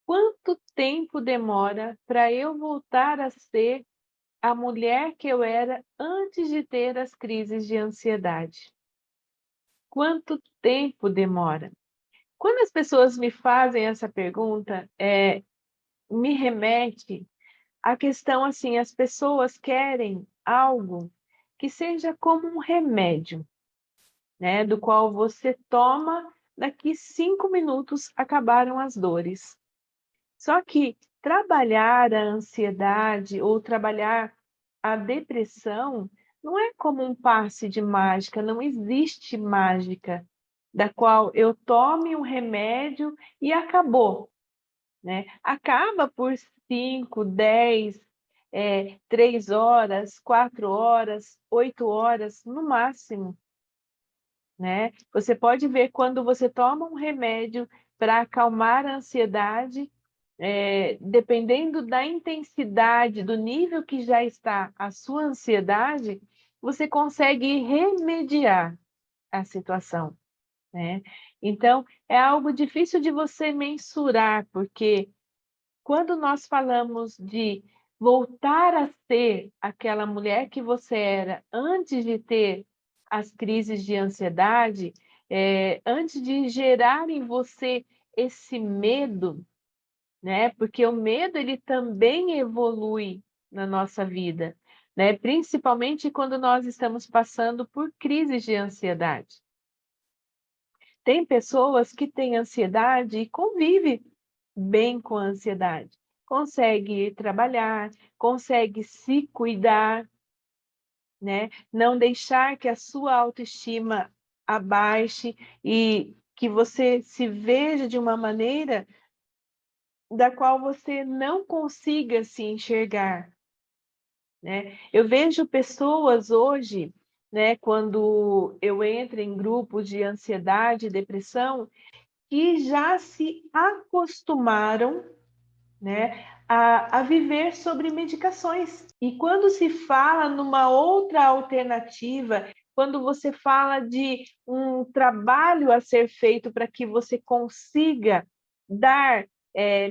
Quanto tempo demora para eu voltar a ser a mulher que eu era antes de ter as crises de ansiedade? Quanto tempo demora? Quando as pessoas me fazem essa pergunta, me remete à questão assim, as pessoas querem algo que seja como um remédio, né, do qual você toma, daqui 5 minutos acabaram as dores. Só que trabalhar a ansiedade ou trabalhar a depressão não é como um passe de mágica, não existe mágica da qual eu tome um remédio e acabou, né. Acaba por 5, 10, 3 horas, 4 horas, 8 horas no máximo, né. Você pode ver quando você toma um remédio para acalmar a ansiedade, dependendo da intensidade, do nível que já está a sua ansiedade, você consegue remediar a situação, né. Então, é algo difícil de você mensurar, porque quando nós falamos de voltar a ser aquela mulher que você era antes de ter as crises de ansiedade, antes de gerar em você esse medo, né, porque o medo ele também evolui na nossa vida, né, principalmente quando nós estamos passando por crises de ansiedade. Tem pessoas que têm ansiedade e convive bem com a ansiedade, consegue trabalhar, consegue se cuidar, né, não deixar que a sua autoestima abaixe e que você se veja de uma maneira da qual você não consiga se enxergar, né. Eu vejo pessoas hoje, né, quando eu entro em grupos de ansiedade e depressão, que já se acostumaram, né, a viver sobre medicações. E quando se fala numa outra alternativa, quando você fala de um trabalho a ser feito para que você consiga dar,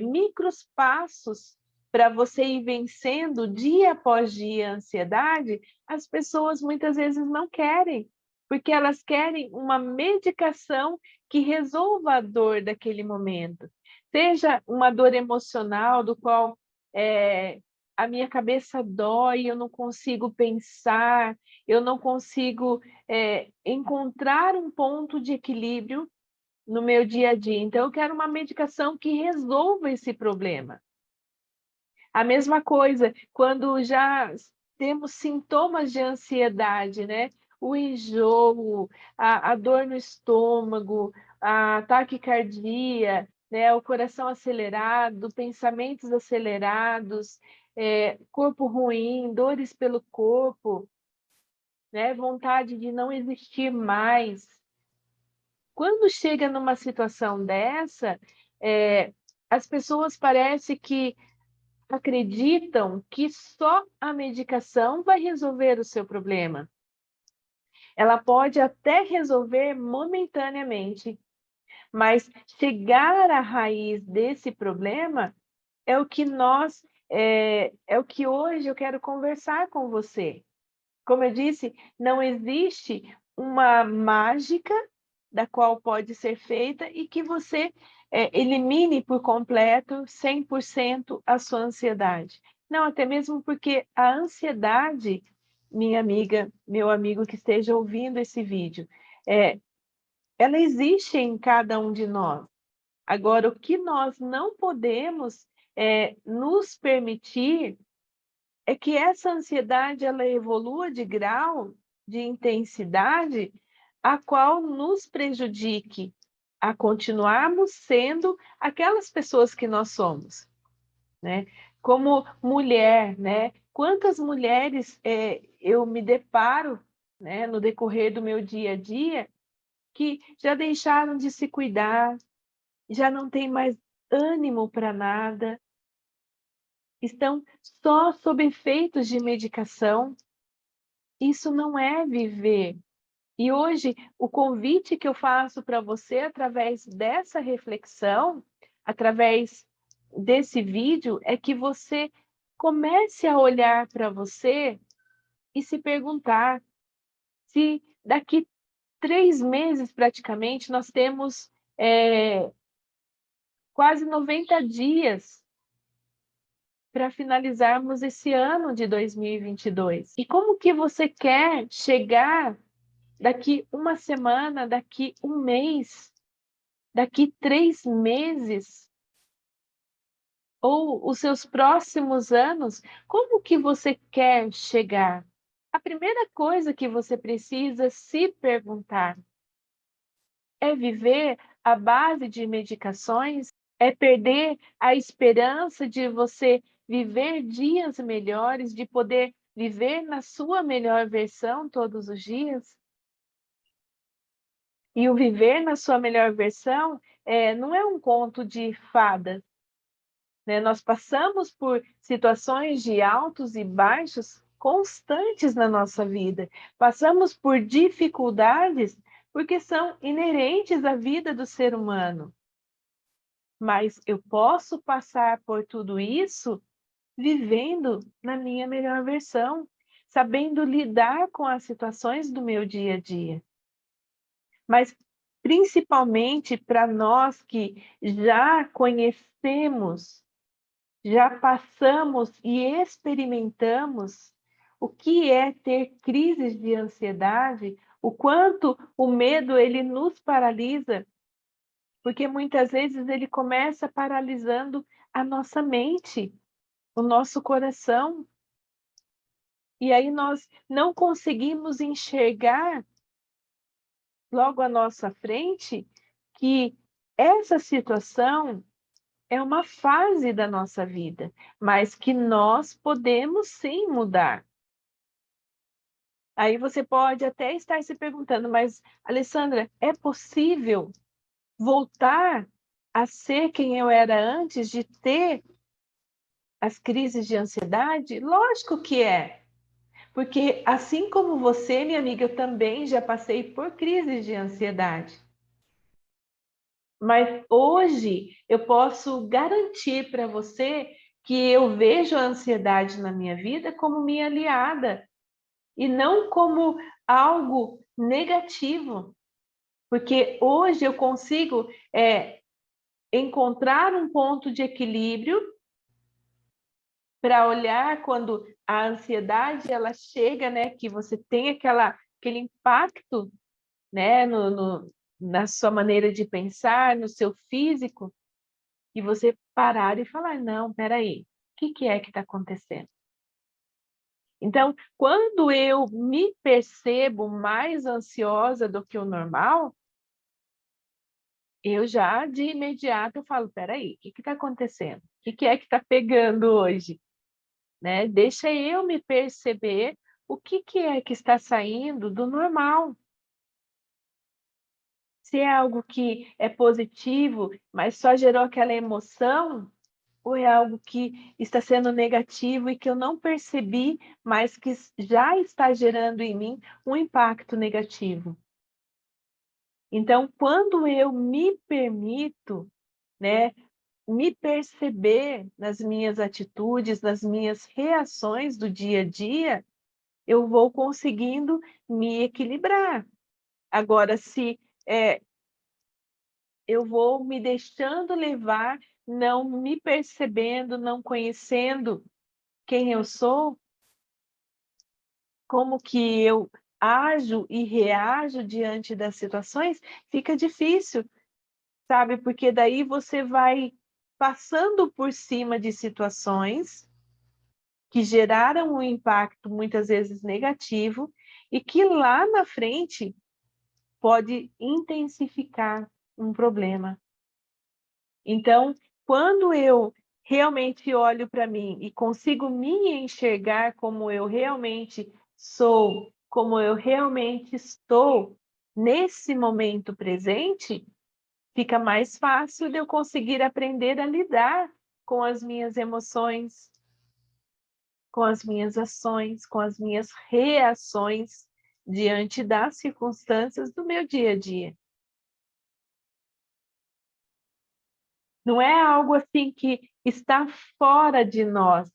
micros passos para você ir vencendo dia após dia a ansiedade, as pessoas muitas vezes não querem, porque elas querem uma medicação que resolva a dor daquele momento. Seja uma dor emocional do qual, a minha cabeça dói, eu não consigo pensar, eu não consigo, encontrar um ponto de equilíbrio no meu dia a dia, então eu quero uma medicação que resolva esse problema. A mesma coisa quando já temos sintomas de ansiedade, né, o enjoo, a dor no estômago, a taquicardia, né, o coração acelerado, pensamentos acelerados, corpo ruim, dores pelo corpo, né, vontade de não existir mais. Quando chega numa situação dessa, as pessoas parece que acreditam que só a medicação vai resolver o seu problema. Ela pode até resolver momentaneamente, mas chegar à raiz desse problema é o que é o que hoje eu quero conversar com você. Como eu disse, não existe uma mágica da qual pode ser feita e que você, elimine por completo, 100% a sua ansiedade. Não, até mesmo porque a ansiedade, minha amiga, meu amigo que esteja ouvindo esse vídeo, ela existe em cada um de nós. Agora, o que nós não podemos, nos permitir é que essa ansiedade ela evolua de grau, de intensidade, a qual nos prejudique a continuarmos sendo aquelas pessoas que nós somos, né. Como mulher, né, quantas mulheres, eu me deparo, né, no decorrer do meu dia a dia, que já deixaram de se cuidar, já não têm mais ânimo para nada, estão só sob efeitos de medicação. Isso não é viver. E hoje, o convite que eu faço para você através dessa reflexão, através desse vídeo é que você comece a olhar para você e se perguntar se daqui 3 meses, praticamente, nós temos quase 90 dias para finalizarmos esse ano de 2022. E como que você quer chegar daqui uma semana, daqui um mês, daqui 3 meses, ou os seus próximos anos? Como que você quer chegar? A primeira coisa que você precisa se perguntar é viver à base de medicações? É perder a esperança de você viver dias melhores, de poder viver na sua melhor versão todos os dias? E o viver na sua melhor versão não é um conto de fadas, né? Nós passamos por situações de altos e baixos constantes na nossa vida. Passamos por dificuldades porque são inerentes à vida do ser humano. Mas eu posso passar por tudo isso vivendo na minha melhor versão, sabendo lidar com as situações do meu dia a dia. Mas principalmente para nós que já conhecemos, já passamos e experimentamos o que é ter crises de ansiedade, o quanto o medo ele nos paralisa, porque muitas vezes ele começa paralisando a nossa mente, o nosso coração. E aí nós não conseguimos enxergar logo à nossa frente que essa situação é uma fase da nossa vida, mas que nós podemos sim mudar. Aí você pode até estar se perguntando, mas Alessandra, é possível voltar a ser quem eu era antes de ter as crises de ansiedade? Lógico que é. Porque assim como você, minha amiga, eu também já passei por crises de ansiedade. Mas hoje eu posso garantir para você que eu vejo a ansiedade na minha vida como minha aliada e não como algo negativo. Porque hoje eu consigo encontrar um ponto de equilíbrio para olhar quando a ansiedade ela chega, né, que você tem aquele impacto, né, na sua maneira de pensar, no seu físico, e você parar e falar, não, peraí, o que é que está acontecendo? Então, quando eu me percebo mais ansiosa do que o normal, eu já de imediato falo, peraí, o que está acontecendo? O que é que está pegando hoje? Né? Deixa eu me perceber o que é que está saindo do normal. Se é algo que é positivo, mas só gerou aquela emoção, ou é algo que está sendo negativo e que eu não percebi, mas que já está gerando em mim um impacto negativo. Então, quando eu me permito, né, me perceber nas minhas atitudes, nas minhas reações do dia a dia, eu vou conseguindo me equilibrar. Agora, se eu vou me deixando levar, não me percebendo, não conhecendo quem eu sou, como que eu ajo e reajo diante das situações, fica difícil, sabe? Porque daí você vai passando por cima de situações que geraram um impacto muitas vezes negativo e que lá na frente pode intensificar um problema. Então, quando eu realmente olho para mim e consigo me enxergar como eu realmente sou, como eu realmente estou nesse momento presente, fica mais fácil de eu conseguir aprender a lidar com as minhas emoções, com as minhas ações, com as minhas reações diante das circunstâncias do meu dia a dia. Não é algo assim que está fora de nós,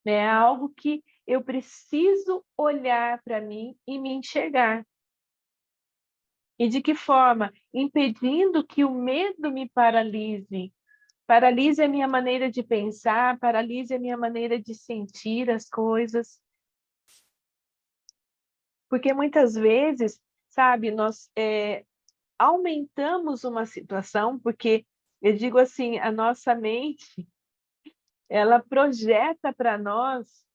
né? É algo que eu preciso olhar para mim e me enxergar. E de que forma? Impedindo que o medo me paralise. Paralise a minha maneira de pensar, paralise a minha maneira de sentir as coisas. Porque muitas vezes, sabe, nós aumentamos uma situação, porque eu digo assim, a nossa mente, ela projeta para nós,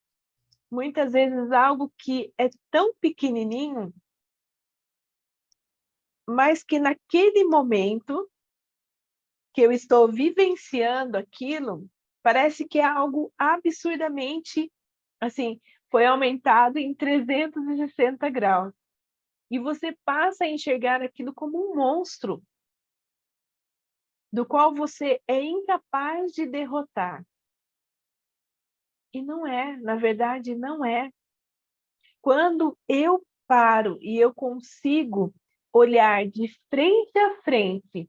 muitas vezes, algo que é tão pequenininho, mas que naquele momento que eu estou vivenciando aquilo, parece que é algo absurdamente, assim, foi aumentado em 360 graus. E você passa a enxergar aquilo como um monstro, do qual você é incapaz de derrotar. E não é, na verdade, não é. Quando eu paro e eu consigo olhar de frente a frente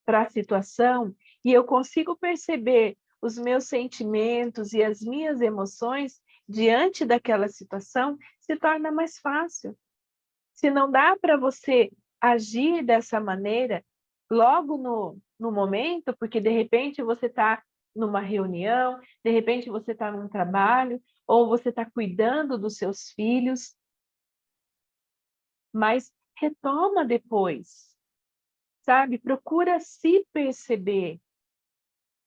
para a situação e eu consigo perceber os meus sentimentos e as minhas emoções diante daquela situação, se torna mais fácil. Se não dá para você agir dessa maneira logo no momento, porque de repente você está numa reunião, de repente você está num trabalho, ou você está cuidando dos seus filhos, mas retoma depois, sabe? Procura se perceber.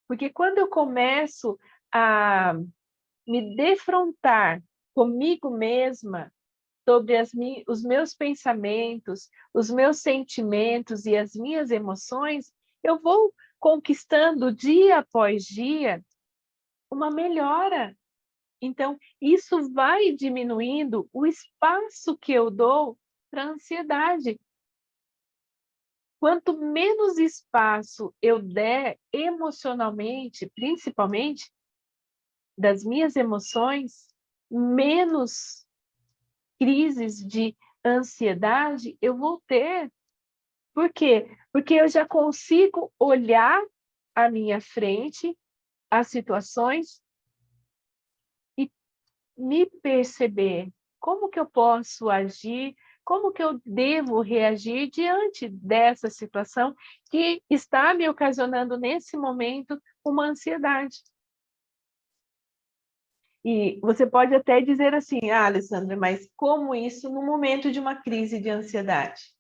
Porque quando eu começo a me defrontar comigo mesma sobre os meus pensamentos, os meus sentimentos e as minhas emoções, eu vou conquistando dia após dia uma melhora. Então, isso vai diminuindo o espaço que eu dou para a ansiedade. Quanto menos espaço eu der emocionalmente, principalmente das minhas emoções, menos crises de ansiedade eu vou ter. Por quê? Porque eu já consigo olhar à minha frente as situações e me perceber. Como que eu posso agir? Como que eu devo reagir diante dessa situação que está me ocasionando, nesse momento, uma ansiedade? E você pode até dizer assim, Alessandra, mas como isso no momento de uma crise de ansiedade?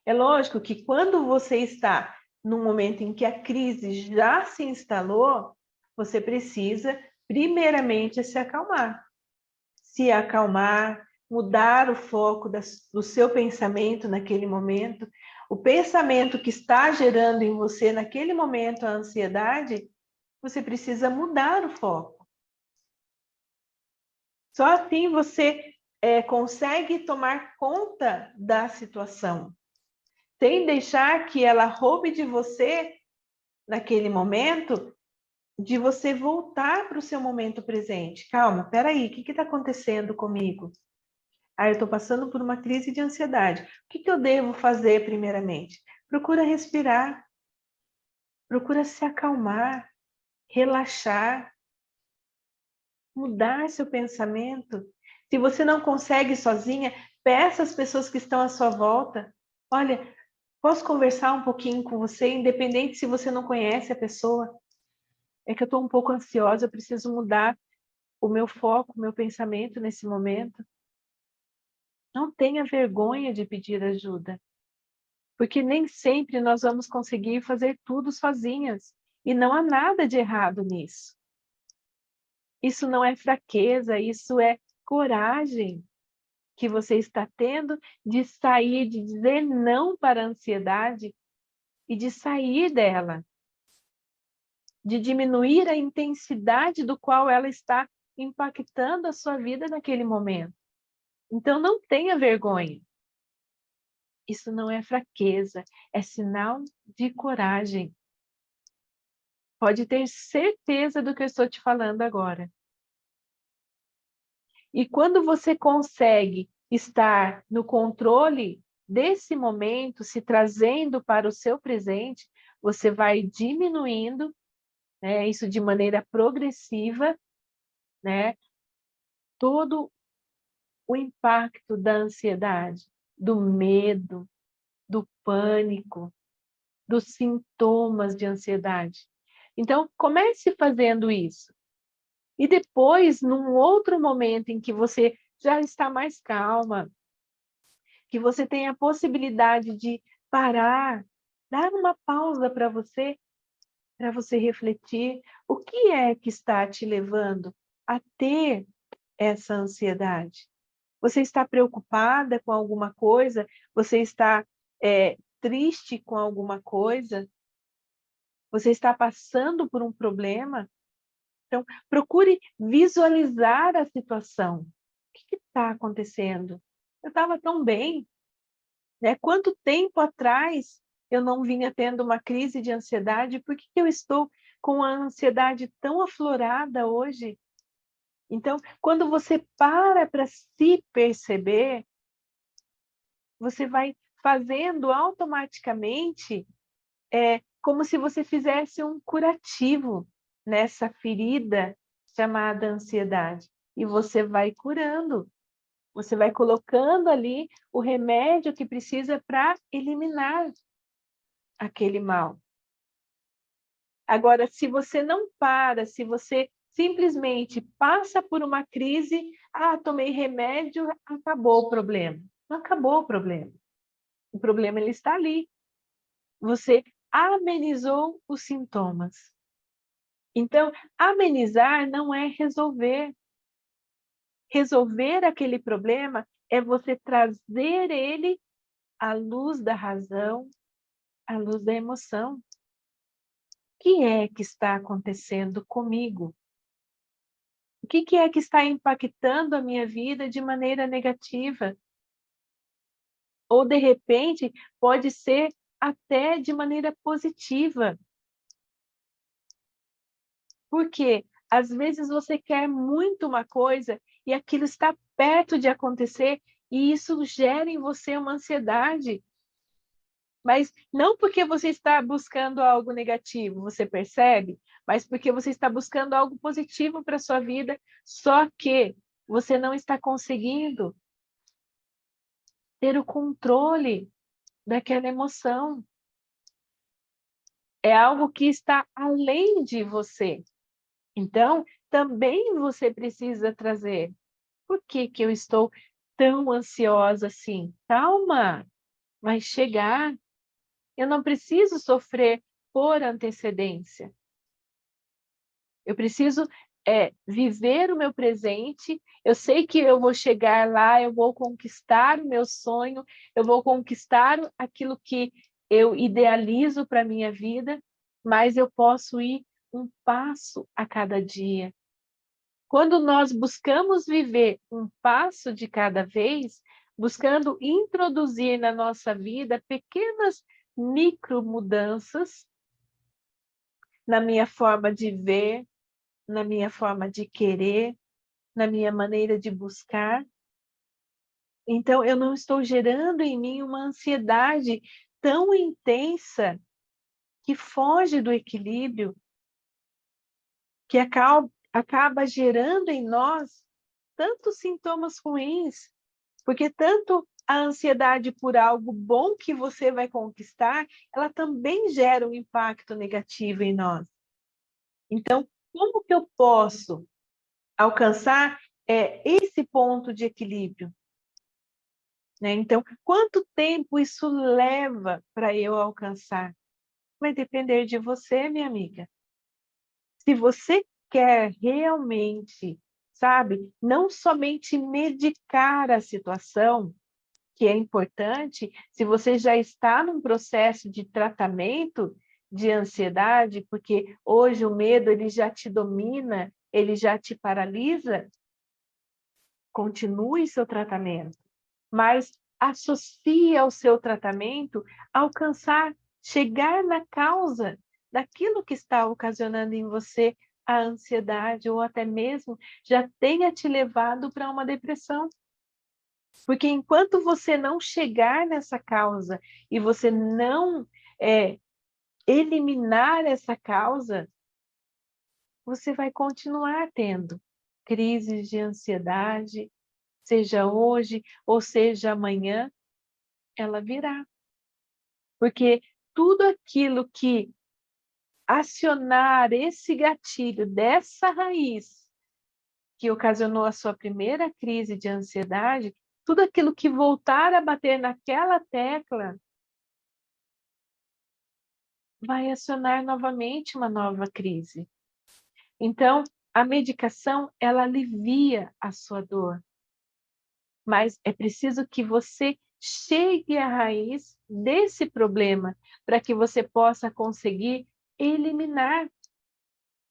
É lógico que quando você está num momento em que a crise já se instalou, você precisa, primeiramente, se acalmar. Se acalmar, mudar o foco do seu pensamento naquele momento. O pensamento que está gerando em você naquele momento a ansiedade, você precisa mudar o foco. Só assim você consegue tomar conta da situação, sem deixar que ela roube de você, naquele momento, de você voltar para o seu momento presente. Calma, peraí, o que está acontecendo comigo? Ah, eu estou passando por uma crise de ansiedade. O que eu devo fazer primeiramente? Procura respirar, procura se acalmar, relaxar, mudar seu pensamento. Se você não consegue sozinha, peça às pessoas que estão à sua volta. Olha, posso conversar um pouquinho com você, independente se você não conhece a pessoa? É que eu estou um pouco ansiosa, eu preciso mudar o meu foco, o meu pensamento nesse momento. Não tenha vergonha de pedir ajuda, porque nem sempre nós vamos conseguir fazer tudo sozinhas. E não há nada de errado nisso. Isso não é fraqueza, isso é coragem que você está tendo de sair, de dizer não para a ansiedade e de sair dela, de diminuir a intensidade do qual ela está impactando a sua vida naquele momento. Então, não tenha vergonha. Isso não é fraqueza, é sinal de coragem. Pode ter certeza do que eu estou te falando agora. E quando você consegue estar no controle desse momento, se trazendo para o seu presente, você vai diminuindo né? Isso de maneira progressiva, né? Todo o impacto da ansiedade, do medo, do pânico, dos sintomas de ansiedade. Então, comece fazendo isso. E depois, num outro momento em que você já está mais calma, que você tem a possibilidade de parar, dar uma pausa para você refletir o que é que está te levando a ter essa ansiedade. Você está preocupada com alguma coisa? Você está triste com alguma coisa? Você está passando por um problema? Então, procure visualizar a situação. O que está acontecendo? Eu estava tão bem, né? Quanto tempo atrás eu não vinha tendo uma crise de ansiedade? Por que eu estou com a ansiedade tão aflorada hoje? Então, quando você para se perceber, você vai fazendo automaticamente como se você fizesse um curativo nessa ferida chamada ansiedade. E você vai curando. Você vai colocando ali o remédio que precisa para eliminar aquele mal. Agora, se você não para, se você simplesmente passa por uma crise, tomei remédio, acabou o problema. Não acabou o problema. O problema ele está ali. Você amenizou os sintomas. Então, amenizar não é resolver. Resolver aquele problema é você trazer ele à luz da razão, à luz da emoção. O que é que está acontecendo comigo? O que é que está impactando a minha vida de maneira negativa? Ou, de repente, pode ser até de maneira positiva. Porque às vezes você quer muito uma coisa e aquilo está perto de acontecer e isso gera em você uma ansiedade. Mas não porque você está buscando algo negativo, você percebe? Mas porque você está buscando algo positivo para a sua vida, só que você não está conseguindo ter o controle daquela emoção. É algo que está além de você. Então, também você precisa trazer. Por que que eu estou tão ansiosa assim? Calma, vai chegar. Eu não preciso sofrer por antecedência. Eu preciso viver o meu presente. Eu sei que eu vou chegar lá, eu vou conquistar o meu sonho, eu vou conquistar aquilo que eu idealizo para a minha vida, mas eu posso ir um passo a cada dia. Quando nós buscamos viver um passo de cada vez, buscando introduzir na nossa vida pequenas micromudanças na minha forma de ver, na minha forma de querer, na minha maneira de buscar. Então, eu não estou gerando em mim uma ansiedade tão intensa que foge do equilíbrio, que acaba gerando em nós tantos sintomas ruins, porque tanto a ansiedade por algo bom que você vai conquistar, ela também gera um impacto negativo em nós. Então, como que eu posso alcançar esse ponto de equilíbrio? Né? Então, quanto tempo isso leva para eu alcançar? Vai depender de você, minha amiga. Se você quer realmente, sabe, não somente medicar a situação, que é importante, se você já está num processo de tratamento de ansiedade, porque hoje o medo ele já te domina, ele já te paralisa, continue seu tratamento, mas associe ao seu tratamento alcançar, chegar na causa daquilo que está ocasionando em você a ansiedade ou até mesmo já tenha te levado para uma depressão. Porque enquanto você não chegar nessa causa e você não eliminar essa causa, você vai continuar tendo crises de ansiedade, seja hoje ou seja amanhã, ela virá. Porque tudo aquilo que acionar esse gatilho dessa raiz que ocasionou a sua primeira crise de ansiedade, tudo aquilo que voltar a bater naquela tecla vai acionar novamente uma nova crise. Então, a medicação, ela alivia a sua dor, mas é preciso que você chegue à raiz desse problema para que você possa conseguir eliminar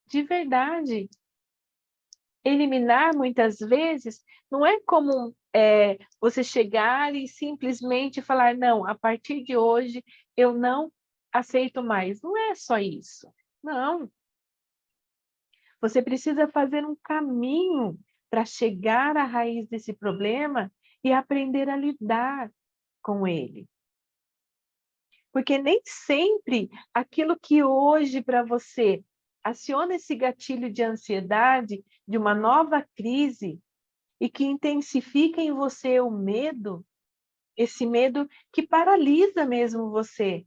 de verdade. Eliminar, muitas vezes, não é como você chegar e simplesmente falar, não, a partir de hoje eu não aceito mais. Não é só isso. Não. Você precisa fazer um caminho para chegar à raiz desse problema e aprender a lidar com ele. Porque nem sempre aquilo que hoje para você aciona esse gatilho de ansiedade, de uma nova crise, e que intensifica em você o medo, esse medo que paralisa mesmo você,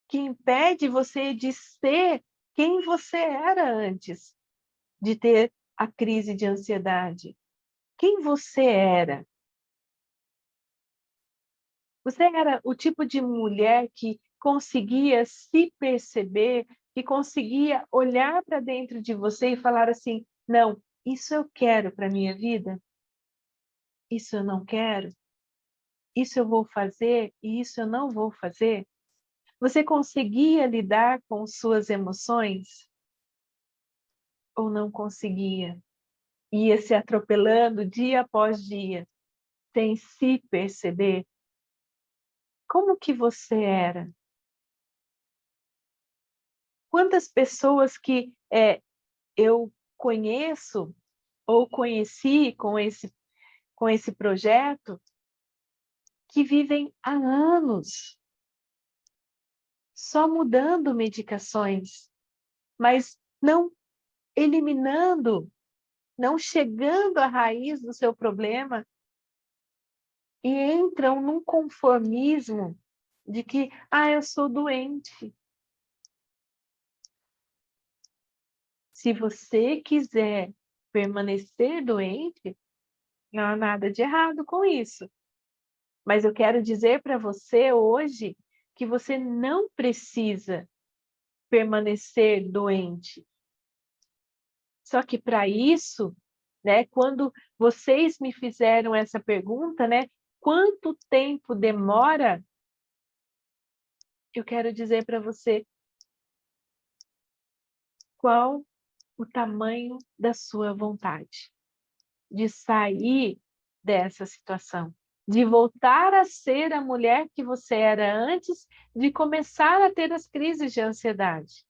que impede você de ser quem você era antes de ter a crise de ansiedade. Quem você era? Você era o tipo de mulher que conseguia se perceber, que conseguia olhar para dentro de você e falar assim: não, isso eu quero para a minha vida, isso eu não quero, isso eu vou fazer e isso eu não vou fazer? Você conseguia lidar com suas emoções ou não conseguia? Ia se atropelando dia após dia, sem se perceber? Como que você era? Quantas pessoas que eu conheço ou conheci com esse projeto que vivem há anos só mudando medicações, mas não eliminando, não chegando à raiz do seu problema e entram num conformismo de que, eu sou doente. Se você quiser permanecer doente, não há nada de errado com isso. Mas eu quero dizer para você hoje que você não precisa permanecer doente. Só que para isso, né, quando vocês me fizeram essa pergunta, né, quanto tempo demora? Eu quero dizer para você qual o tamanho da sua vontade de sair dessa situação, de voltar a ser a mulher que você era antes de começar a ter as crises de ansiedade.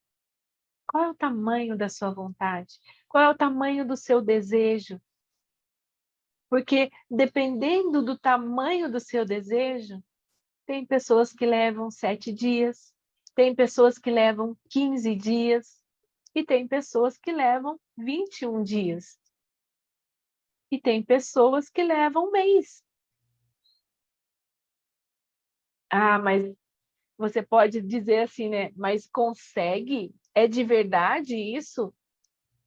Qual é o tamanho da sua vontade? Qual é o tamanho do seu desejo? Porque dependendo do tamanho do seu desejo, tem pessoas que levam 7 dias, tem pessoas que levam 15 dias e tem pessoas que levam 21 dias. E tem pessoas que levam um mês. Mas você pode dizer assim, né? Mas consegue? É de verdade isso?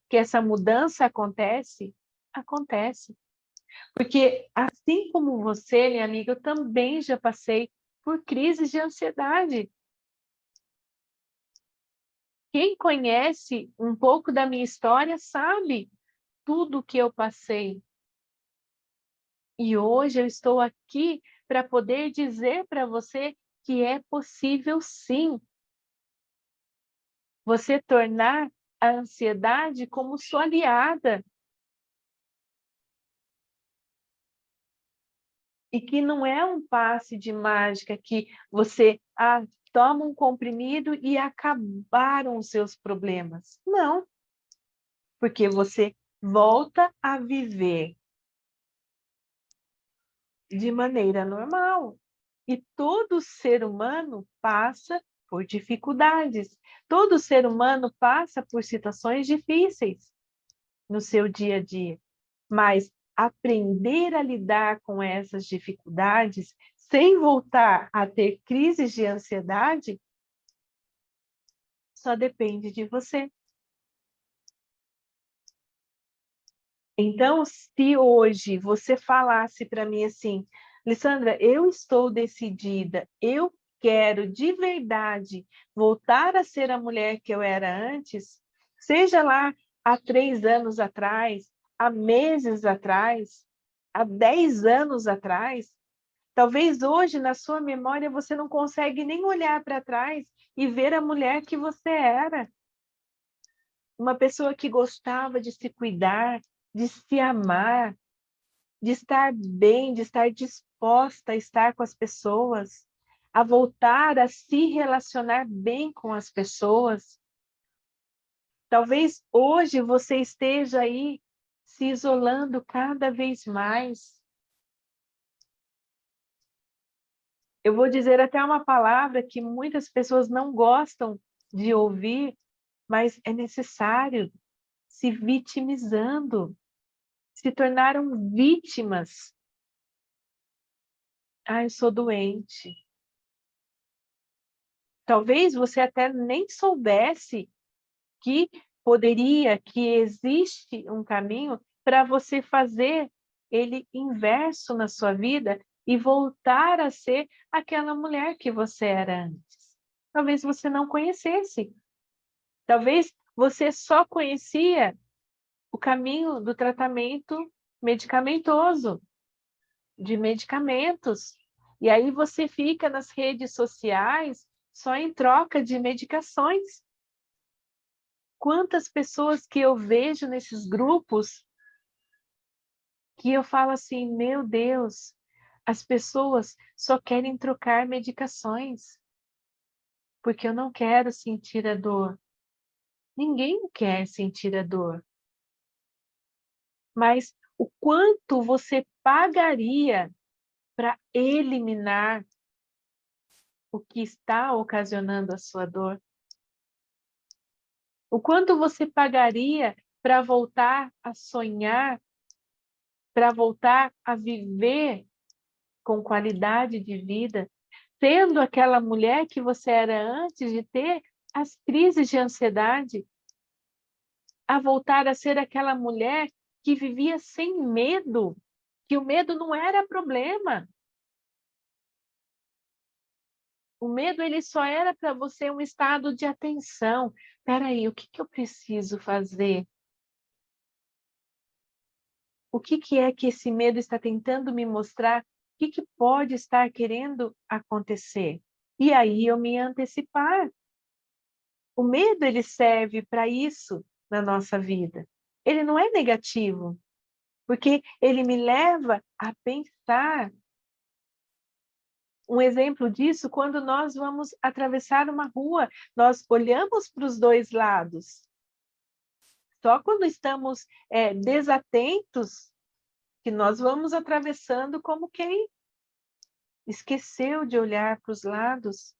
Que essa mudança acontece? Acontece. Porque assim como você, minha amiga, eu também já passei por crises de ansiedade. Quem conhece um pouco da minha história sabe tudo o que eu passei. E hoje eu estou aqui para poder dizer para você que é possível sim você tornar a ansiedade como sua aliada. E que não é um passe de mágica que você toma um comprimido e acabaram os seus problemas. Não, porque você volta a viver de maneira normal. E todo ser humano passa Por dificuldades. Todo ser humano passa por situações difíceis no seu dia a dia, mas aprender a lidar com essas dificuldades sem voltar a ter crises de ansiedade só depende de você. Então, se hoje você falasse para mim assim, Alessandra, eu estou decidida, eu quero de verdade voltar a ser a mulher que eu era antes, seja lá há 3 anos atrás, há meses atrás, há 10 anos atrás, talvez hoje na sua memória você não consegue nem olhar para trás e ver a mulher que você era. Uma pessoa que gostava de se cuidar, de se amar, de estar bem, de estar disposta a estar com as pessoas, a voltar a se relacionar bem com as pessoas. Talvez hoje você esteja aí se isolando cada vez mais. Eu vou dizer até uma palavra que muitas pessoas não gostam de ouvir, mas é necessário, se vitimizando. Se tornaram vítimas. Ah, eu sou doente. Talvez você até nem soubesse que poderia, que existe um caminho para você fazer ele inverso na sua vida e voltar a ser aquela mulher que você era antes. Talvez você não conhecesse. Talvez você só conhecia o caminho do tratamento medicamentoso, de medicamentos. E aí você fica nas redes sociais só em troca de medicações. Quantas pessoas que eu vejo nesses grupos que eu falo assim, meu Deus, as pessoas só querem trocar medicações, porque eu não quero sentir a dor. Ninguém quer sentir a dor. Mas o quanto você pagaria para eliminar o que está ocasionando a sua dor? O quanto você pagaria para voltar a sonhar, para voltar a viver com qualidade de vida, sendo aquela mulher que você era antes de ter as crises de ansiedade, a voltar a ser aquela mulher que vivia sem medo, que o medo não era problema. O medo ele só era para você um estado de atenção. Espera aí, o que eu preciso fazer? O que é que esse medo está tentando me mostrar? O que pode estar querendo acontecer? E aí eu me antecipar. O medo ele serve para isso na nossa vida. Ele não é negativo, porque ele me leva a pensar. Um exemplo disso, quando nós vamos atravessar uma rua, nós olhamos para os dois lados. Só quando estamos desatentos que nós vamos atravessando como quem esqueceu de olhar para os lados.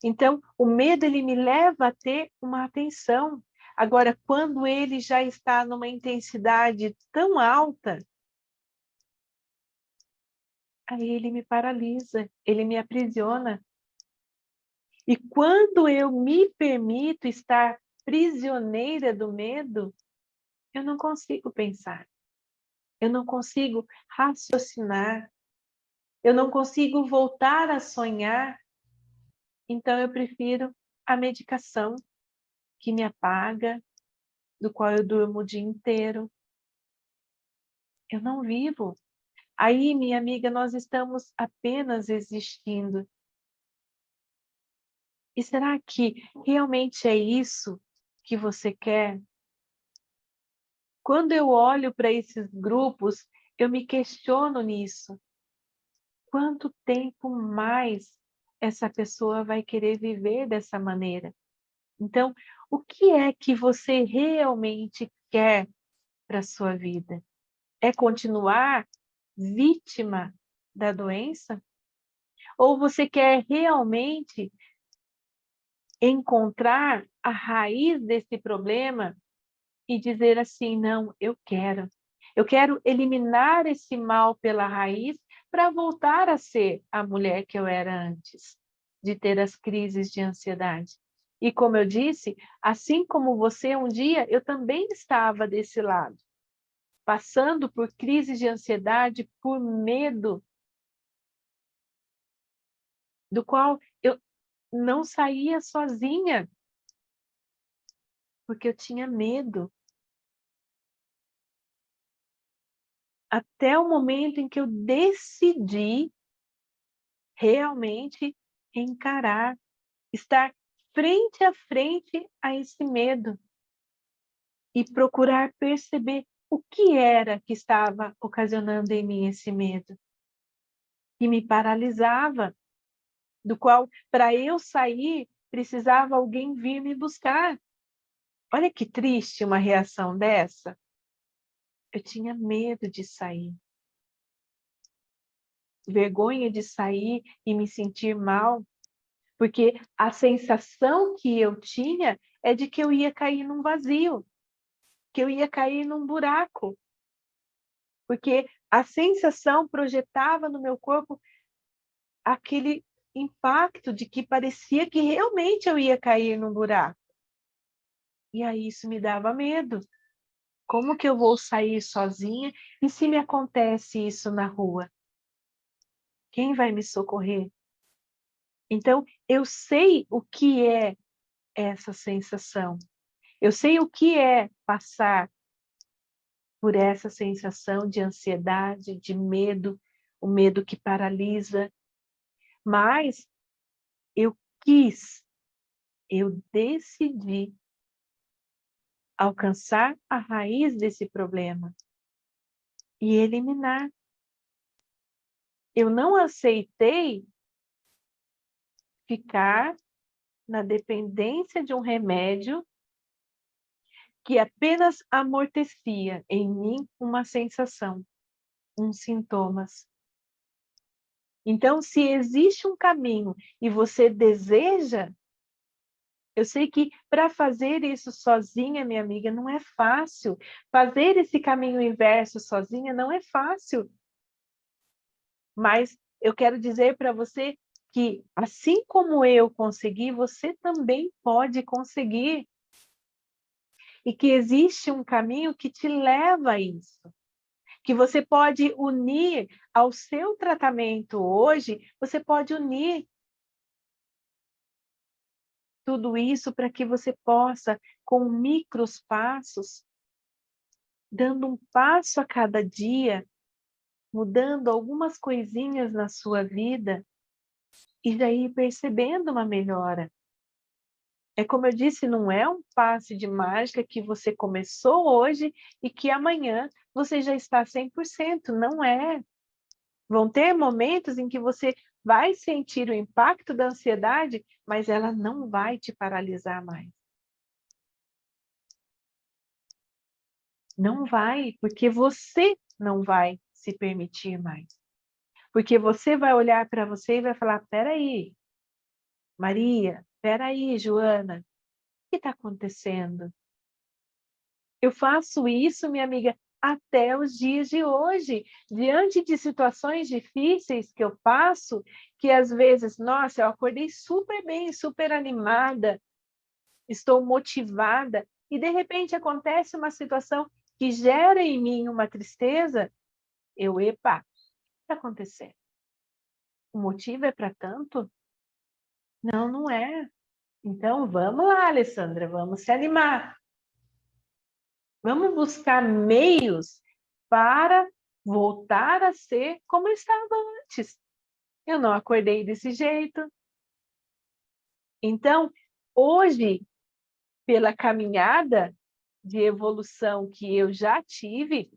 Então, o medo ele me leva a ter uma atenção. Agora, quando ele já está numa intensidade tão alta, aí ele me paralisa, ele me aprisiona. E quando eu me permito estar prisioneira do medo, eu não consigo pensar, eu não consigo raciocinar, eu não consigo voltar a sonhar. Então, eu prefiro a medicação que me apaga, do qual eu durmo o dia inteiro. Eu não vivo. Aí, minha amiga, nós estamos apenas existindo. E será que realmente é isso que você quer? Quando eu olho para esses grupos, eu me questiono nisso. Quanto tempo mais essa pessoa vai querer viver dessa maneira? Então, o que é que você realmente quer para a sua vida? É continuar vítima da doença? Ou você quer realmente encontrar a raiz desse problema e dizer assim, não, eu quero eliminar esse mal pela raiz para voltar a ser a mulher que eu era antes de ter as crises de ansiedade. E como eu disse, assim como você, um dia eu também estava desse lado, passando por crises de ansiedade, por medo, do qual eu não saía sozinha, porque eu tinha medo. Até o momento em que eu decidi realmente encarar, estar frente a frente a esse medo e procurar perceber o que era que estava ocasionando em mim esse medo, que me paralisava, do qual, para eu sair, precisava alguém vir me buscar. Olha que triste uma reação dessa. Eu tinha medo de sair, vergonha de sair e me sentir mal, porque a sensação que eu tinha é de que eu ia cair num vazio, que eu ia cair num buraco, porque a sensação projetava no meu corpo aquele impacto de que parecia que realmente eu ia cair num buraco. E aí isso me dava medo. Como que eu vou sair sozinha? E se me acontece isso na rua? Quem vai me socorrer? Então, eu sei o que é essa sensação. Eu sei o que é passar por essa sensação de ansiedade, de medo, o medo que paralisa. Mas eu quis, eu decidi alcançar a raiz desse problema e eliminar. Eu não aceitei ficar na dependência de um remédio que apenas amortecia em mim uma sensação, uns sintomas. Então, se existe um caminho e você deseja, eu sei que para fazer isso sozinha, minha amiga, não é fácil. Fazer esse caminho inverso sozinha não é fácil. Mas eu quero dizer para você que, assim como eu consegui, você também pode conseguir. E que existe um caminho que te leva a isso. Que você pode unir ao seu tratamento hoje, você pode unir tudo isso para que você possa, com micros passos, dando um passo a cada dia, mudando algumas coisinhas na sua vida e daí percebendo uma melhora. É como eu disse, não é um passe de mágica que você começou hoje e que amanhã você já está 100%, não é. Vão ter momentos em que você vai sentir o impacto da ansiedade, mas ela não vai te paralisar mais. Não vai, porque você não vai se permitir mais. Porque você vai olhar para você e vai falar, peraí, Maria, peraí, Joana, o que está acontecendo? Eu faço isso, minha amiga, até os dias de hoje, diante de situações difíceis que eu passo, que às vezes, nossa, eu acordei super bem, super animada, estou motivada, e de repente acontece uma situação que gera em mim uma tristeza, epa, o que está acontecendo? O motivo é para tanto? Não, não é. Então vamos lá, Alessandra, vamos se animar. Vamos buscar meios para voltar a ser como eu estava antes. Eu não acordei desse jeito. Então, hoje, pela caminhada de evolução que eu já tive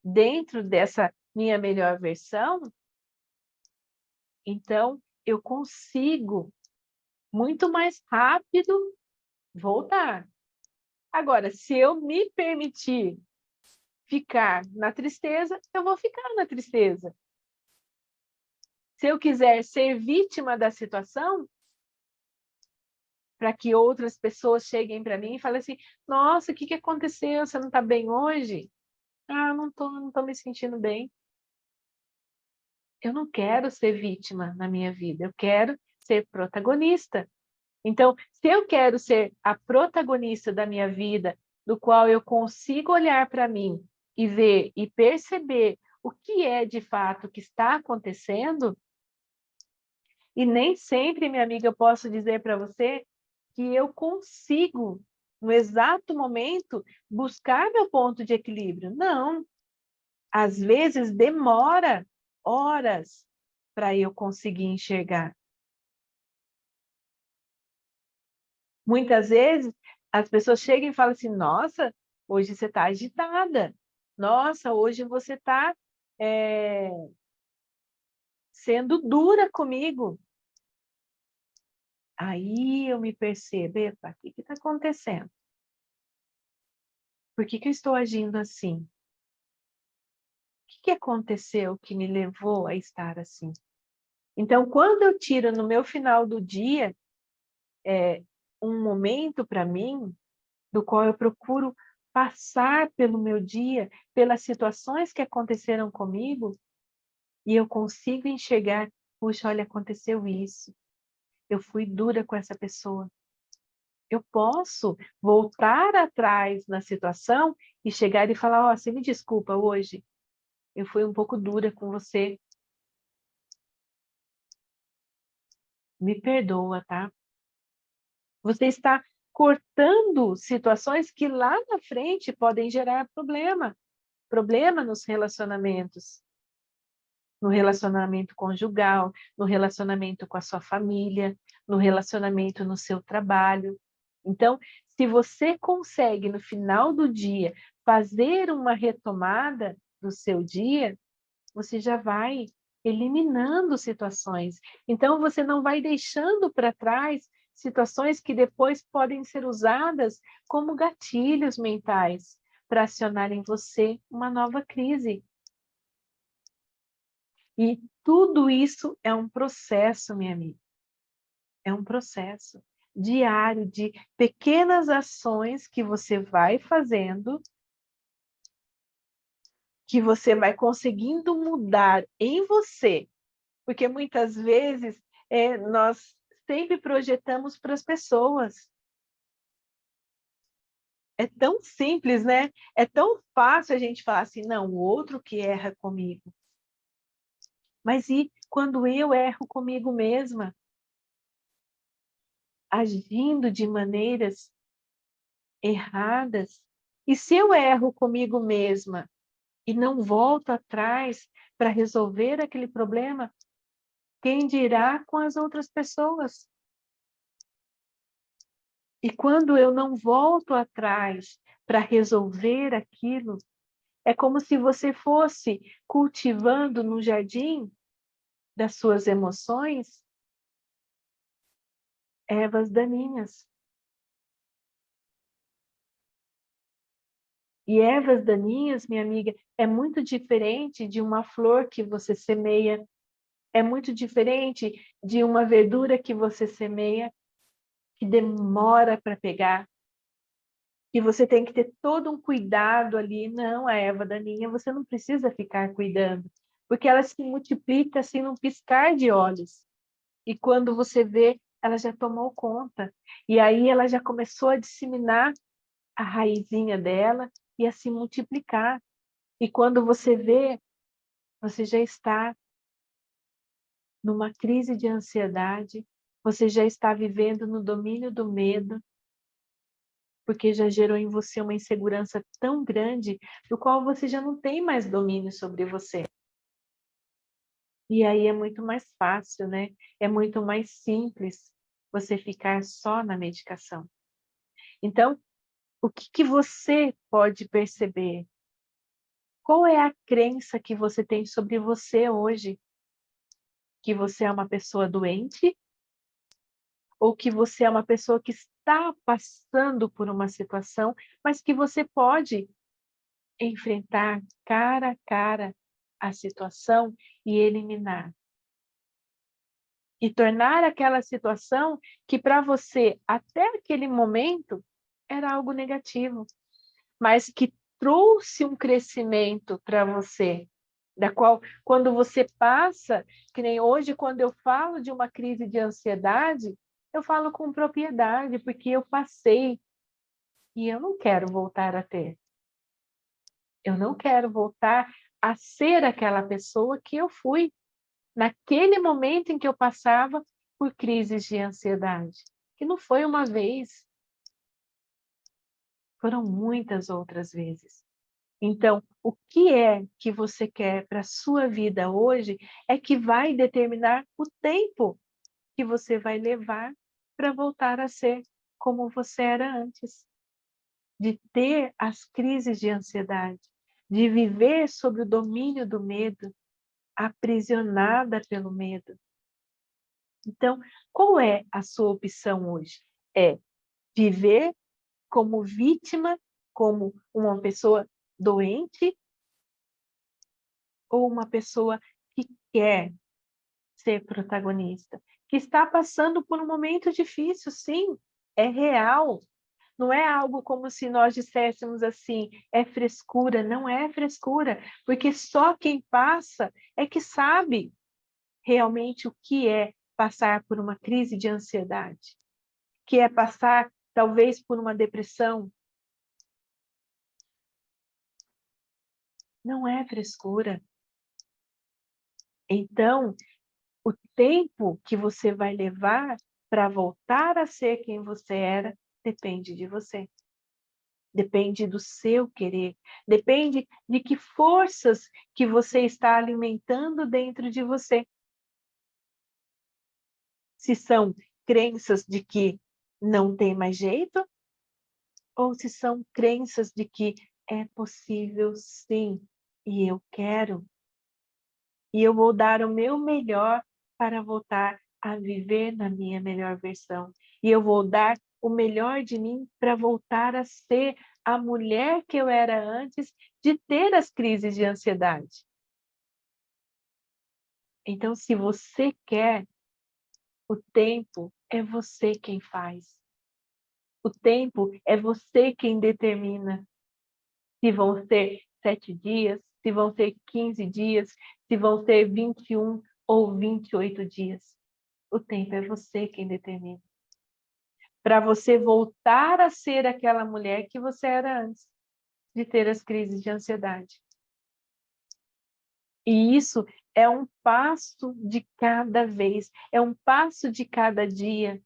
dentro dessa minha melhor versão, então eu consigo muito mais rápido voltar. Agora, se eu me permitir ficar na tristeza, eu vou ficar na tristeza. Se eu quiser ser vítima da situação, para que outras pessoas cheguem para mim e falem assim: nossa, o que aconteceu? Você não está bem hoje? Ah, não tô me sentindo bem. Eu não quero ser vítima na minha vida, eu quero ser protagonista. Então, se eu quero ser a protagonista da minha vida, do qual eu consigo olhar para mim e ver e perceber o que é de fato que está acontecendo, e nem sempre, minha amiga, eu posso dizer para você que eu consigo, no exato momento, buscar meu ponto de equilíbrio. Não. Às vezes demora horas para eu conseguir enxergar. Muitas vezes as pessoas chegam e falam assim: nossa, hoje você está agitada. Nossa, hoje você está sendo dura comigo. Aí eu me percebo: epa, o que está acontecendo? Por que eu estou agindo assim? O que aconteceu que me levou a estar assim? Então, quando eu tiro no meu final do dia um momento para mim, do qual eu procuro passar pelo meu dia, pelas situações que aconteceram comigo, e eu consigo enxergar: puxa, olha, aconteceu isso, eu fui dura com essa pessoa. Eu posso voltar atrás na situação e chegar e falar: ó, você me desculpa hoje, eu fui um pouco dura com você, me perdoa, tá? Você está cortando situações que lá na frente podem gerar problema nos relacionamentos. No relacionamento conjugal, no relacionamento com a sua família, no relacionamento no seu trabalho. Então, se você consegue, no final do dia, fazer uma retomada do seu dia, você já vai eliminando situações. Então, você não vai deixando para trás situações que depois podem ser usadas como gatilhos mentais para acionar em você uma nova crise. E tudo isso é um processo, minha amiga. É um processo diário de pequenas ações que você vai fazendo, que você vai conseguindo mudar em você. Porque muitas vezes nós sempre projetamos para as pessoas. É tão simples, né? É tão fácil a gente falar assim: não, o outro que erra comigo. Mas e quando eu erro comigo mesma? Agindo de maneiras erradas. E se eu erro comigo mesma e não volto atrás para resolver aquele problema, quem dirá com as outras pessoas? E quando eu não volto atrás para resolver aquilo, é como se você fosse cultivando no jardim das suas emoções ervas daninhas. E ervas daninhas, minha amiga, é muito diferente de uma flor que você semeia, é muito diferente de uma verdura que você semeia, que demora para pegar, e você tem que ter todo um cuidado ali. Não, a erva daninha você não precisa ficar cuidando, porque ela se multiplica assim num piscar de olhos. E quando você vê, ela já tomou conta. E aí ela já começou a disseminar a raizinha dela e a se multiplicar. E quando você vê, você já está numa crise de ansiedade, você já está vivendo no domínio do medo, porque já gerou em você uma insegurança tão grande, do qual você já não tem mais domínio sobre você. E aí é muito mais fácil, né? É muito mais simples você ficar só na medicação. Então, o que você pode perceber? Qual é a crença que você tem sobre você hoje? Que você é uma pessoa doente? Ou que você é uma pessoa que está passando por uma situação, mas que você pode enfrentar cara a cara a situação e eliminar. e tornar aquela situação que para você, até aquele momento, era algo negativo, mas que trouxe um crescimento para você, da qual, quando você passa, que nem hoje, quando eu falo de uma crise de ansiedade, eu falo com propriedade, porque eu passei e eu não quero voltar a ter. Eu não quero voltar a ser aquela pessoa que eu fui naquele momento em que eu passava por crises de ansiedade, que não foi uma vez, foram muitas outras vezes. Então, o que é que você quer para a sua vida hoje é que vai determinar o tempo que você vai levar para voltar a ser como você era antes, de ter as crises de ansiedade, de viver sob o domínio do medo, aprisionada pelo medo. Então, qual é a sua opção hoje? É viver como vítima, como uma pessoa doente, ou uma pessoa que quer ser protagonista, que está passando por um momento difícil, sim, é real. Não é algo como se nós disséssemos assim, é frescura, não é frescura, porque só quem passa é que sabe realmente o que é passar por uma crise de ansiedade, que é passar talvez por uma depressão. Não é frescura. Então, o tempo que você vai levar para voltar a ser quem você era depende de você. Depende do seu querer, depende de que forças que você está alimentando dentro de você. Se são crenças de que não tem mais jeito, ou se são crenças de que é possível sim, e eu quero, e eu vou dar o meu melhor para voltar a viver na minha melhor versão. E eu vou dar o melhor de mim para voltar a ser a mulher que eu era antes de ter as crises de ansiedade. Então, se você quer, o tempo é você quem faz. O tempo é você quem determina se vão ser 7 dias, se vão ser 15 dias, se vão ser 21 ou 28 dias. O tempo é você quem determina. Para você voltar a ser aquela mulher que você era antes de ter as crises de ansiedade. E isso é um passo de cada vez, é um passo de cada dia.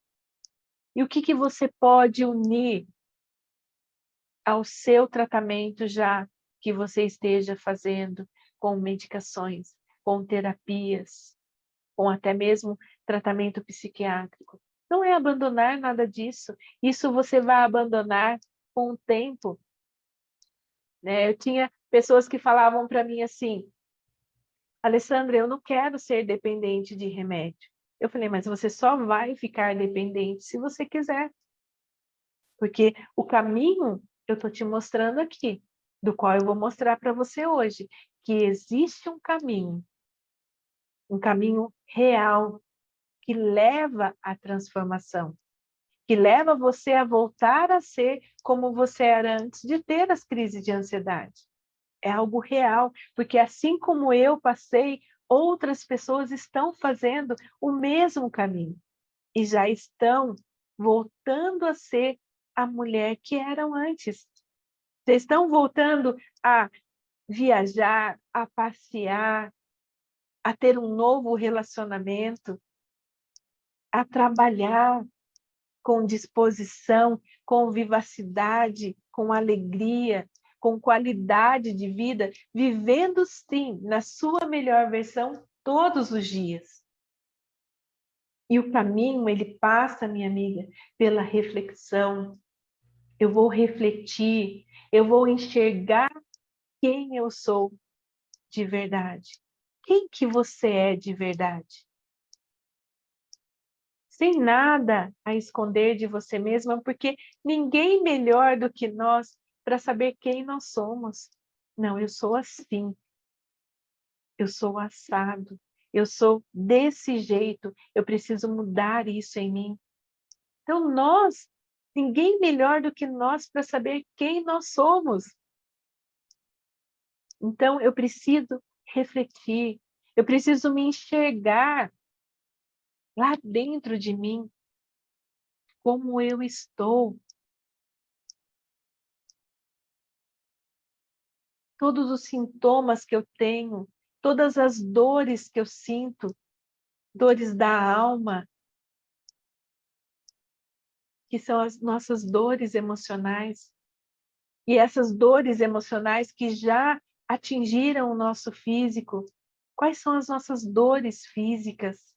E o que você pode unir ao seu tratamento já que você esteja fazendo com medicações, com terapias, com até mesmo tratamento psiquiátrico? Não é abandonar nada disso. Isso você vai abandonar com o tempo, né? Eu tinha pessoas que falavam para mim assim: Alessandra, eu não quero ser dependente de remédio. Eu falei, mas você só vai ficar dependente se você quiser. Porque o caminho eu estou te mostrando aqui, do qual eu vou mostrar para você hoje, que existe um caminho real que leva à transformação, que leva você a voltar a ser como você era antes de ter as crises de ansiedade. É algo real, porque assim como eu passei, outras pessoas estão fazendo o mesmo caminho e já estão voltando a ser a mulher que eram antes. Já estão voltando a viajar, a passear, a ter um novo relacionamento, a trabalhar com disposição, com vivacidade, com alegria, com qualidade de vida, vivendo sim na sua melhor versão todos os dias. E o caminho, ele passa, minha amiga, pela reflexão. Eu vou refletir, eu vou enxergar quem eu sou de verdade. Quem que você é de verdade? Sem nada a esconder de você mesma, porque ninguém melhor do que nós para saber quem nós somos. Não, eu sou assim, eu sou assado, eu sou desse jeito, eu preciso mudar isso em mim. Então ninguém melhor do que nós para saber quem nós somos. Então eu preciso refletir, eu preciso me enxergar lá dentro de mim, como eu estou. Todos os sintomas que eu tenho, todas as dores que eu sinto, dores da alma, que são as nossas dores emocionais. E essas dores emocionais que já atingiram o nosso físico, quais são as nossas dores físicas?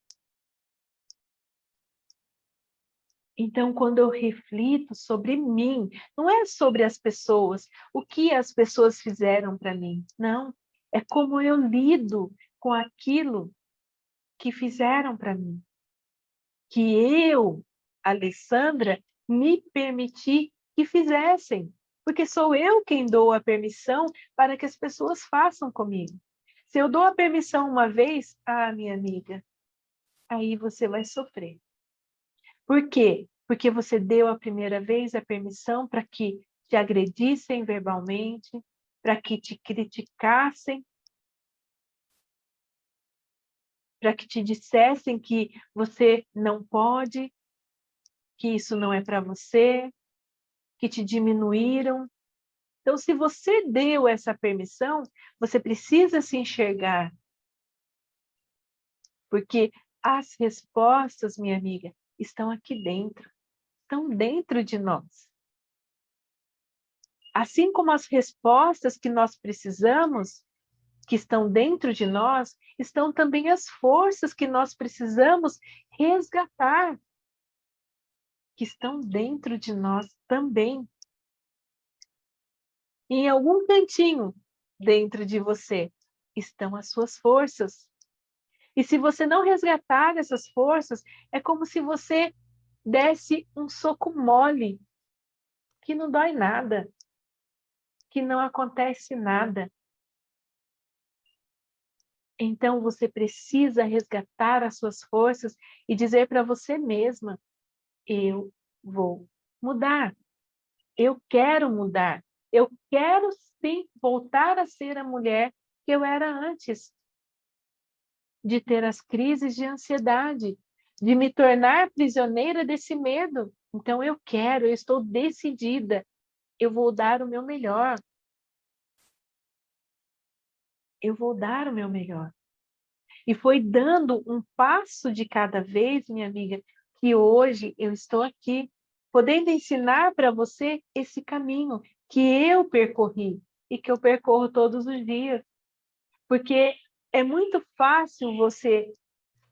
Então, quando eu reflito sobre mim, não é sobre as pessoas, o que as pessoas fizeram para mim. Não, é como eu lido com aquilo que fizeram para mim. Que eu, Alessandra, me permiti que fizessem. Porque sou eu quem dou a permissão para que as pessoas façam comigo. Se eu dou a permissão uma vez, minha amiga, aí você vai sofrer. Por quê? Porque você deu a primeira vez a permissão para que te agredissem verbalmente, para que te criticassem, para que te dissessem que você não pode, que isso não é para você, que te diminuíram. Então, se você deu essa permissão, você precisa se enxergar, porque as respostas, minha amiga, estão aqui dentro, estão dentro de nós. Assim como as respostas que nós precisamos, que estão dentro de nós, estão também as forças que nós precisamos resgatar, que estão dentro de nós também. E em algum cantinho dentro de você estão as suas forças. E se você não resgatar essas forças, é como se você desse um soco mole, que não dói nada, que não acontece nada. Então você precisa resgatar as suas forças e dizer para você mesma: eu vou mudar, eu quero mudar, eu quero sim voltar a ser a mulher que eu era antes, de ter as crises de ansiedade, de me tornar prisioneira desse medo. Então eu quero, eu estou decidida, eu vou dar o meu melhor. Eu vou dar o meu melhor. E foi dando um passo de cada vez, minha amiga, que hoje eu estou aqui, podendo ensinar para você esse caminho que eu percorri e que eu percorro todos os dias. Porque é muito fácil você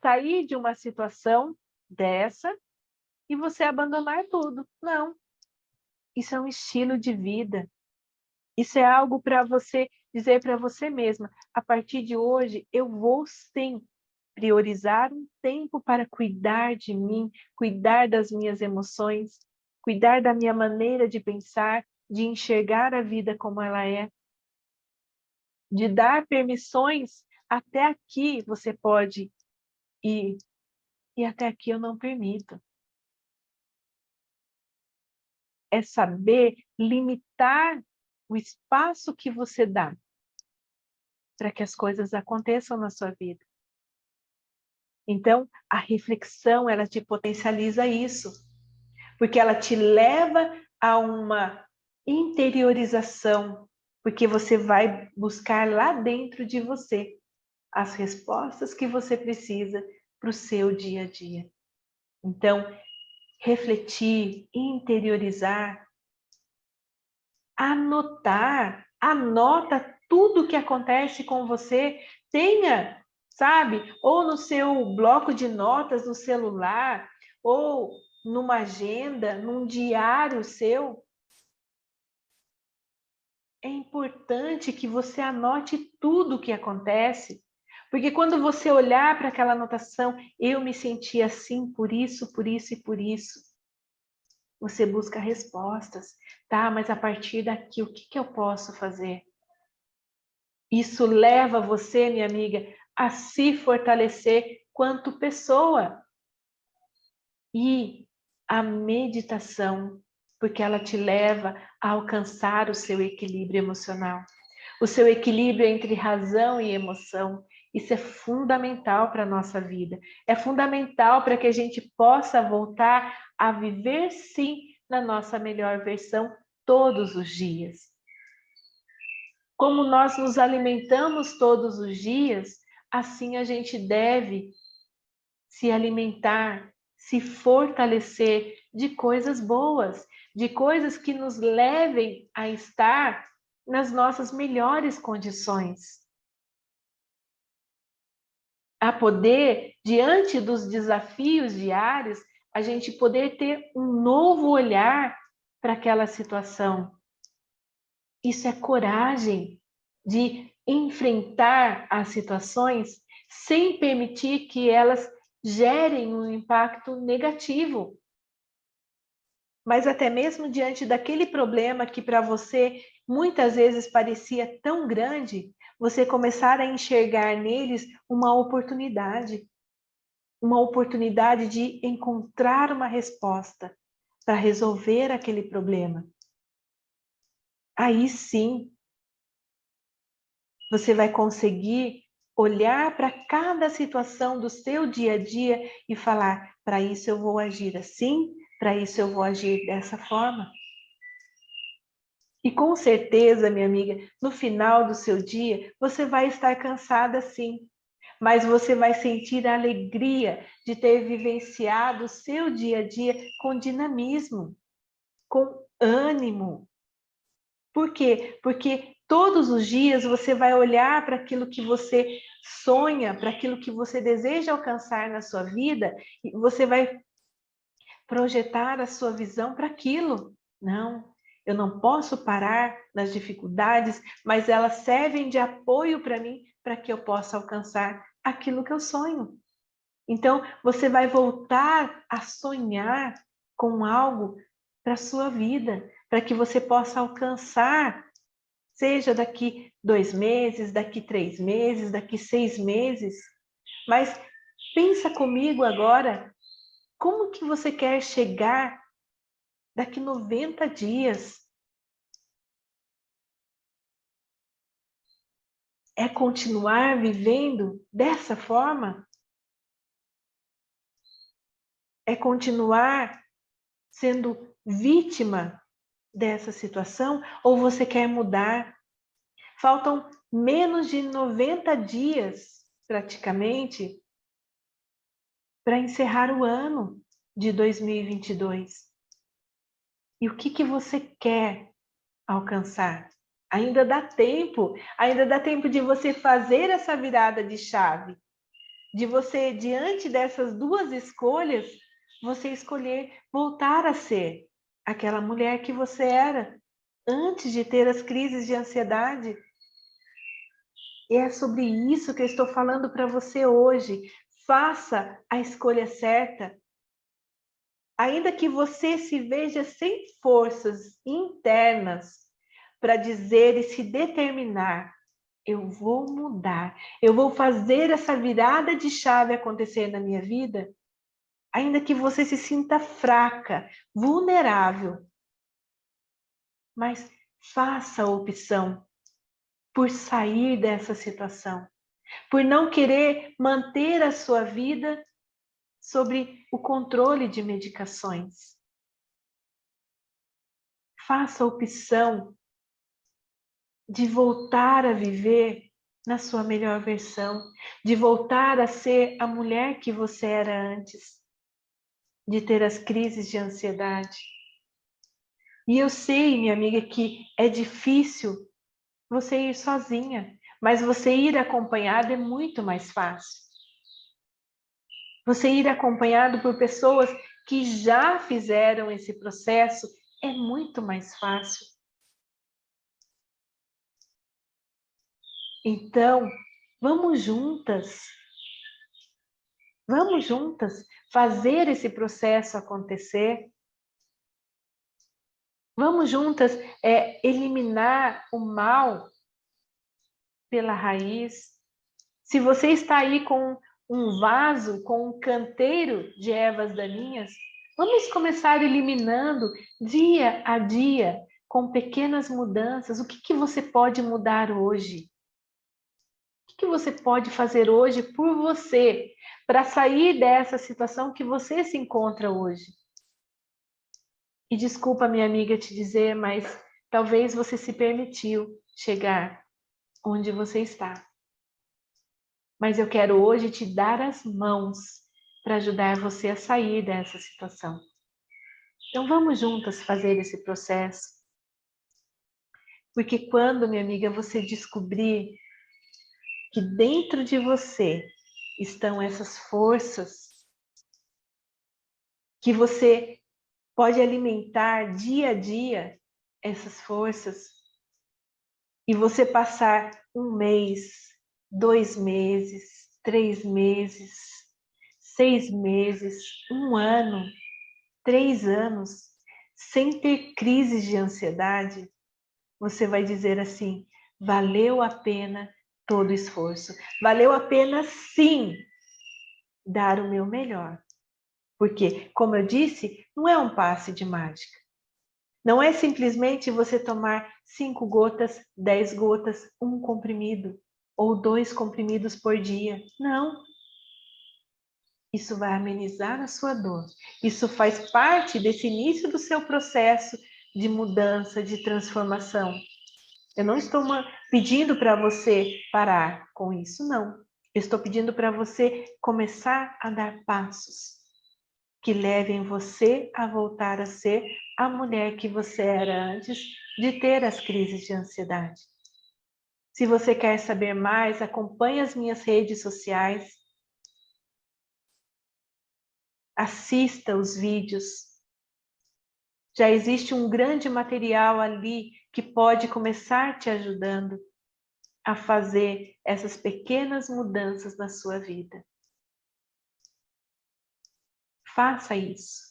sair de uma situação dessa e você abandonar tudo. Não, isso é um estilo de vida. Isso é algo para você dizer para você mesma: a partir de hoje, eu vou sim priorizar um tempo para cuidar de mim, cuidar das minhas emoções, cuidar da minha maneira de pensar, de enxergar a vida como ela é, de dar permissões. Até aqui você pode ir, e até aqui eu não permito. É saber limitar o espaço que você dá para que as coisas aconteçam na sua vida. Então, a reflexão, ela te potencializa isso, porque ela te leva a uma interiorização, porque você vai buscar lá dentro de você as respostas que você precisa para o seu dia a dia. Então, refletir, interiorizar, anotar, anota tudo que acontece com você, tenha, sabe, ou no seu bloco de notas no celular, ou numa agenda, num diário seu. É importante que você anote tudo o que acontece, porque quando você olhar para aquela anotação, eu me senti assim por isso e por isso. Você busca respostas, tá? Mas a partir daqui, o que eu posso fazer? Isso leva você, minha amiga, a se fortalecer quanto pessoa. E a meditação, porque ela te leva a alcançar o seu equilíbrio emocional, o seu equilíbrio entre razão e emoção. Isso é fundamental para a nossa vida. É fundamental para que a gente possa voltar a viver, sim, na nossa melhor versão todos os dias. Como nós nos alimentamos todos os dias, assim a gente deve se alimentar, se fortalecer de coisas boas, de coisas que nos levem a estar nas nossas melhores condições. A poder, diante dos desafios diários, a gente poder ter um novo olhar para aquela situação. Isso é coragem de enfrentar as situações sem permitir que elas gerem um impacto negativo. Mas até mesmo diante daquele problema que para você muitas vezes parecia tão grande, você começar a enxergar neles uma oportunidade de encontrar uma resposta para resolver aquele problema. Aí sim, você vai conseguir olhar para cada situação do seu dia a dia e falar: para isso eu vou agir assim, para isso eu vou agir dessa forma. E com certeza, minha amiga, no final do seu dia, você vai estar cansada sim, mas você vai sentir a alegria de ter vivenciado o seu dia a dia com dinamismo, com ânimo. Por quê? Porque todos os dias você vai olhar para aquilo que você sonha, para aquilo que você deseja alcançar na sua vida, e você vai projetar a sua visão para aquilo. Não, eu não posso parar nas dificuldades, mas elas servem de apoio para mim, para que eu possa alcançar aquilo que eu sonho. Então, você vai voltar a sonhar com algo para a sua vida, para que você possa alcançar, seja daqui 2 meses, daqui 3 meses, daqui 6 meses. Mas pensa comigo agora, como que você quer chegar daqui 90 dias? É continuar vivendo dessa forma? É continuar sendo vítima dessa situação? Ou você quer mudar? Faltam menos de 90 dias, praticamente, para encerrar o ano de 2022. E o que você quer alcançar? Ainda dá tempo de você fazer essa virada de chave, de você, diante dessas duas escolhas, você escolher voltar a ser aquela mulher que você era antes de ter as crises de ansiedade. E é sobre isso que eu estou falando para você hoje. Faça a escolha certa. Ainda que você se veja sem forças internas para dizer e se determinar, eu vou mudar, eu vou fazer essa virada de chave acontecer na minha vida, ainda que você se sinta fraca, vulnerável, mas faça a opção por sair dessa situação, por não querer manter a sua vida sobre o controle de medicações. Faça a opção de voltar a viver na sua melhor versão, de voltar a ser a mulher que você era antes, de ter as crises de ansiedade. E eu sei, minha amiga, que é difícil você ir sozinha, mas você ir acompanhada é muito mais fácil. Você ir acompanhado por pessoas que já fizeram esse processo é muito mais fácil. Então, vamos juntas fazer esse processo acontecer. Vamos juntas eliminar o mal pela raiz. Se você está aí com um vaso, com um canteiro de ervas daninhas, vamos começar eliminando dia a dia, com pequenas mudanças. O que você pode mudar hoje? O que você pode fazer hoje por você, para sair dessa situação que você se encontra hoje? E desculpa, minha amiga, te dizer, mas talvez você se permitiu chegar onde você está. Mas eu quero hoje te dar as mãos para ajudar você a sair dessa situação. Então vamos juntas fazer esse processo. Porque quando, minha amiga, você descobrir que dentro de você estão essas forças que você pode alimentar dia a dia, essas forças, e você passar 1 mês, 2 meses, 3 meses, 6 meses, 1 ano, 3 anos, sem ter crises de ansiedade, você vai dizer assim: valeu a pena todo o esforço. Valeu a pena, sim, dar o meu melhor. Porque, como eu disse, não é um passe de mágica. Não é simplesmente você tomar 5 gotas, 10 gotas, 1 comprimido ou 2 comprimidos por dia. Não. Isso vai amenizar a sua dor. Isso faz parte desse início do seu processo de mudança, de transformação. Eu não estou pedindo para você parar com isso, não. Eu estou pedindo para você começar a dar passos que levem você a voltar a ser a mulher que você era antes de ter as crises de ansiedade. Se você quer saber mais, acompanhe as minhas redes sociais. Assista os vídeos. Já existe um grande material ali que pode começar te ajudando a fazer essas pequenas mudanças na sua vida. Faça isso.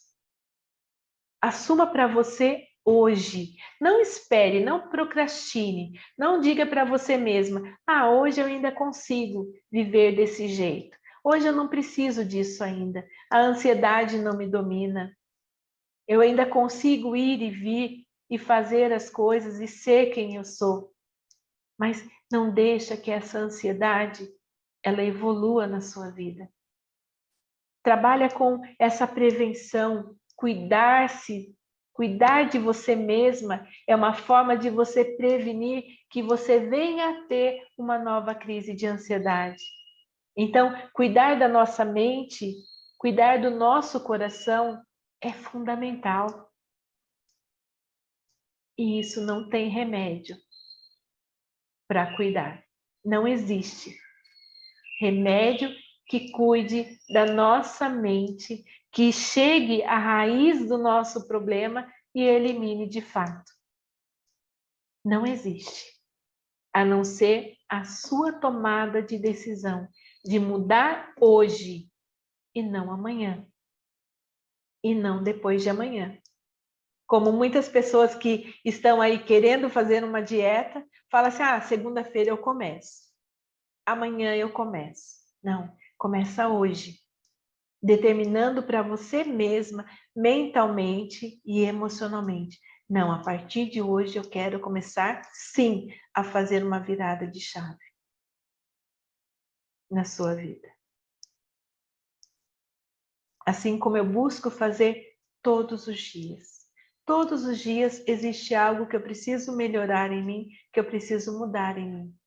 Assuma para você hoje. Não espere, não procrastine. Não diga para você mesma: ah, hoje eu ainda consigo viver desse jeito. Hoje eu não preciso disso ainda. A ansiedade não me domina. Eu ainda consigo ir e vir e fazer as coisas e ser quem eu sou. Mas não deixa que essa ansiedade ela evolua na sua vida. Trabalha com essa prevenção, cuidar-se, cuidar de você mesma é uma forma de você prevenir que você venha a ter uma nova crise de ansiedade. Então, cuidar da nossa mente, cuidar do nosso coração é fundamental. E isso não tem remédio para cuidar. Não existe remédio que cuide da nossa mente, que chegue à raiz do nosso problema e elimine de fato. Não existe, a não ser a sua tomada de decisão de mudar hoje e não amanhã, e não depois de amanhã. Como muitas pessoas que estão aí querendo fazer uma dieta, falam assim: ah, segunda-feira eu começo, amanhã eu começo. Não, começa hoje. Determinando para você mesma, mentalmente e emocionalmente. Não, a partir de hoje eu quero começar, sim, a fazer uma virada de chave na sua vida. Assim como eu busco fazer todos os dias. Todos os dias existe algo que eu preciso melhorar em mim, que eu preciso mudar em mim.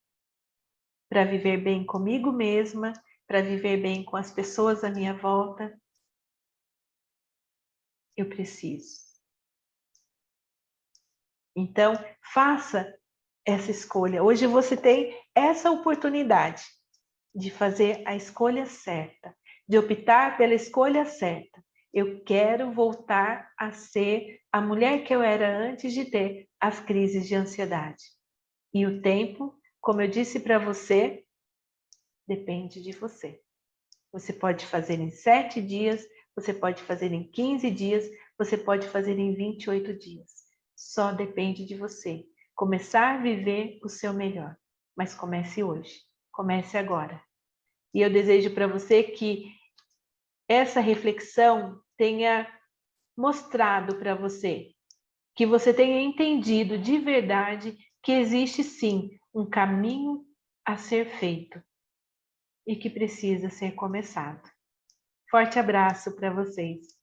Para viver bem comigo mesma, para viver bem com as pessoas à minha volta, eu preciso. Então, faça essa escolha. Hoje você tem essa oportunidade de fazer a escolha certa, de optar pela escolha certa. Eu quero voltar a ser a mulher que eu era antes de ter as crises de ansiedade. E o tempo, como eu disse para você, depende de você. Você pode fazer em 7 dias, você pode fazer em 15 dias, você pode fazer em 28 dias. Só depende de você. Começar a viver o seu melhor. Mas comece hoje. Comece agora. E eu desejo para você que essa reflexão tenha mostrado para você, que você tenha entendido de verdade que existe sim um caminho a ser feito e que precisa ser começado. Forte abraço para vocês.